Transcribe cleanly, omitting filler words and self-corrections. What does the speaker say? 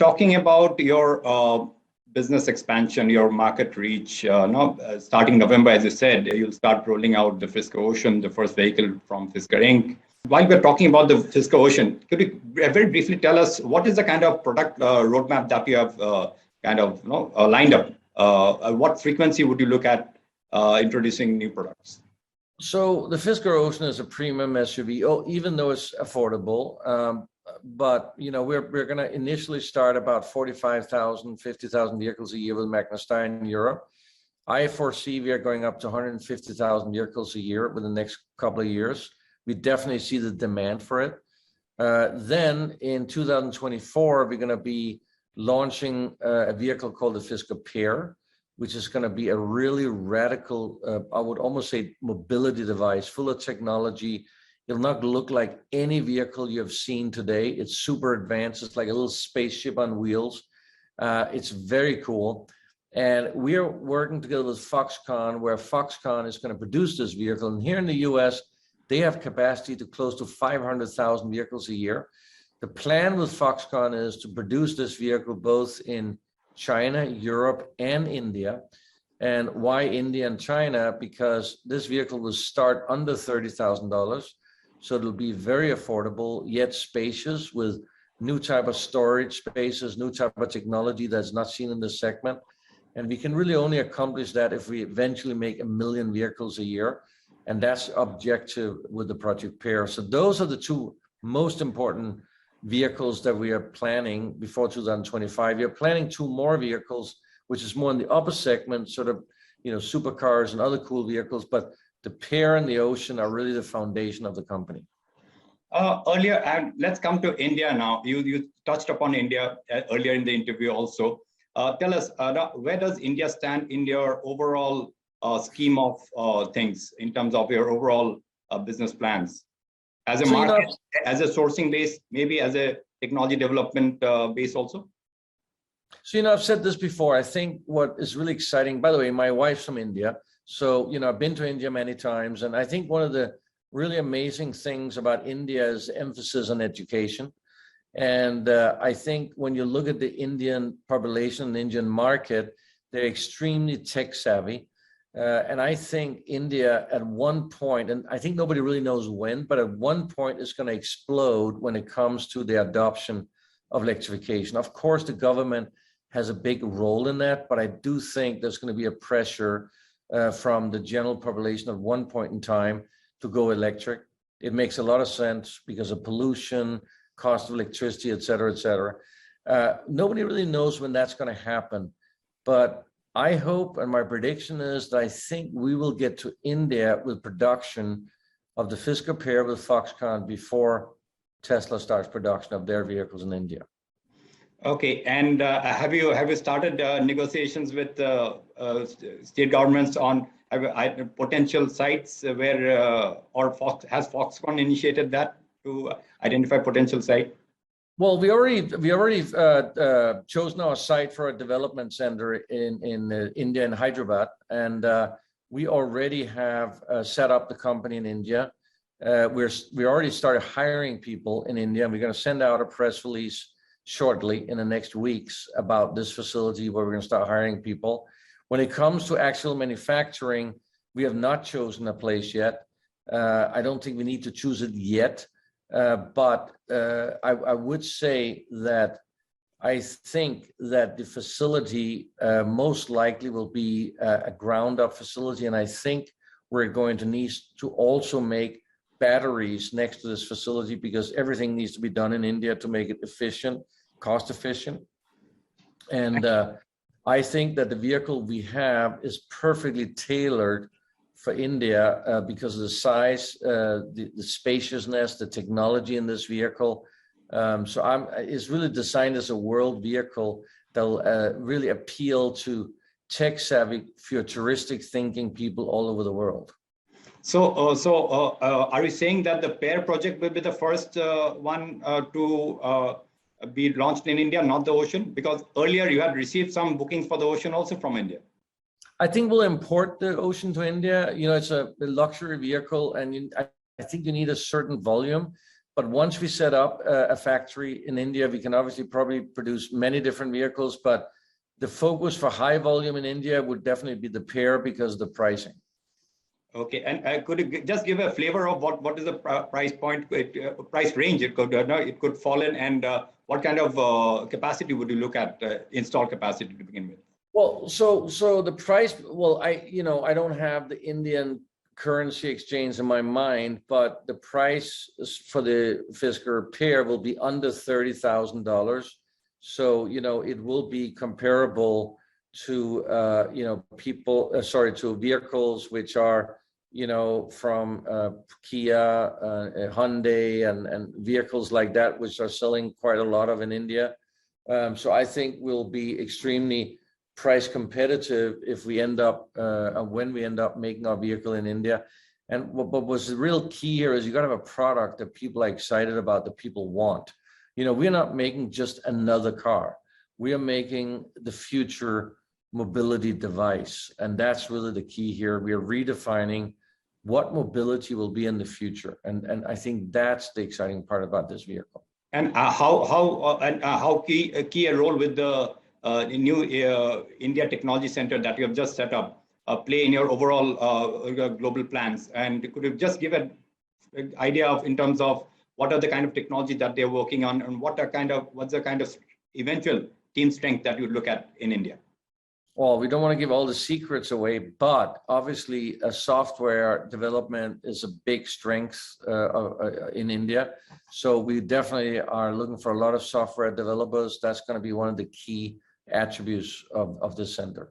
talking about your business expansion, your market reach. Now, starting November, as you said, you'll start rolling out the Fisker Ocean, the first vehicle from Fisker Inc. While we're talking about the Fisker Ocean, could you very briefly tell us what is the kind of product roadmap that you have lined up? What frequency would you look at introducing new products? So the Fisker Ocean is a premium SUV, even though it's affordable. But we're going to initially start about 45,000, 50,000 vehicles a year with Magna Steyr in Europe. I foresee we are going up to 150,000 vehicles a year within the next couple of years. We definitely see the demand for it. Then in 2024, we're going to be launching a vehicle called the Fisker Pear, which is going to be a really radical, I would almost say, mobility device, full of technology. It'll not look like any vehicle you have seen today. It's super advanced. It's like a little spaceship on wheels. It's very cool. And we are working together with Foxconn, where Foxconn is going to produce this vehicle. And here in the US, they have capacity to close to 500,000 vehicles a year. The plan with Foxconn is to produce this vehicle both in China, Europe, and India. And why India and China? Because this vehicle will start under $30,000. So it'll be very affordable, yet spacious, with new type of storage spaces, new type of technology that's not seen in this segment. And we can really only accomplish that if we eventually make 1 million vehicles a year. And that's objective with the Project Pear. So those are the two most important vehicles that we are planning before 2025. We are planning 2 more vehicles, which is more in the upper segment, sort of, supercars and other cool vehicles. But the Pear and the Ocean are really the foundation of the company. Earlier, and let's come to India now. You touched upon India earlier in the interview also. Tell us, where does India stand in your overall scheme of things in terms of your overall business plans? As a market, as a sourcing base, maybe as a technology development base also? So, I've said this before. I think what is really exciting, by the way, my wife's from India. So, I've been to India many times. And I think one of the really amazing things about India is emphasis on education. And I think when you look at the Indian population, the Indian market, they're extremely tech savvy. And I think India at one point, and I think nobody really knows when, but at one point it's going to explode when it comes to the adoption of electrification. Of course, the government has a big role in that, but I do think there's going to be a pressure from the general population at one point in time to go electric. It makes a lot of sense because of pollution, cost of electricity, et cetera, et cetera. Nobody really knows when that's going to happen, but I hope, and my prediction is that I think we will get to India with production of the Fisker Pear with Foxconn before Tesla starts production of their vehicles in India. Okay, and have you started negotiations with state governments on potential sites where has Foxconn initiated that to identify potential site? Well, we already chosen our site for a development center in India, in Hyderabad, and we already have set up the company in India. We already started hiring people in India, and we're going to send out a press release shortly in the next weeks about this facility where we're going to start hiring people. When it comes to actual manufacturing, we have not chosen a place yet. I don't think we need to choose it yet. But I would say that I think that the facility most likely will be a ground-up facility, and I think we're going to need to also make batteries next to this facility because everything needs to be done in India to make it efficient, cost-efficient. And I think that the vehicle we have is perfectly tailored for India because of the size, the spaciousness, the technology in this vehicle. It's really designed as a world vehicle that will really appeal to tech-savvy, futuristic thinking people all over the world. So, are you saying that the Pear project will be the first one to be launched in India, not the Ocean? Because earlier you had received some bookings for the Ocean also from India. I think we'll import the Ocean to India. It's a luxury vehicle, and I think you need a certain volume. But once we set up a factory in India, we can obviously probably produce many different vehicles, but the focus for high volume in India would definitely be the Pear because of the pricing. Okay, and could you just give a flavor of what is the price point, price range it could fall in, and what kind of capacity would you look at, install capacity to begin with? Well, so the price, well, I don't have the Indian currency exchange in my mind, but the price for the Fisker Pear will be under $30,000. So, it will be comparable to, to vehicles which are, from Kia, Hyundai, and vehicles like that, which are selling quite a lot of in India. So I think we'll be extremely price competitive if we end up, when we end up making our vehicle in India. And what was the real key here is you got to have a product that people are excited about, that people want. We're not making just another car. We are making the future mobility device. And that's really the key here. We are redefining what mobility will be in the future. And I think that's the exciting part about this vehicle. And how key a role with the new India Technology Center that you have just set up play in your overall global plans? And could you just give an idea of, in terms of, what are the kind of technology that they're working on, and what's the kind of eventual team strength that you look at in India? Well, we don't want to give all the secrets away, but obviously software development is a big strength in India. So we definitely are looking for a lot of software developers. That's going to be one of the key attributes of this center.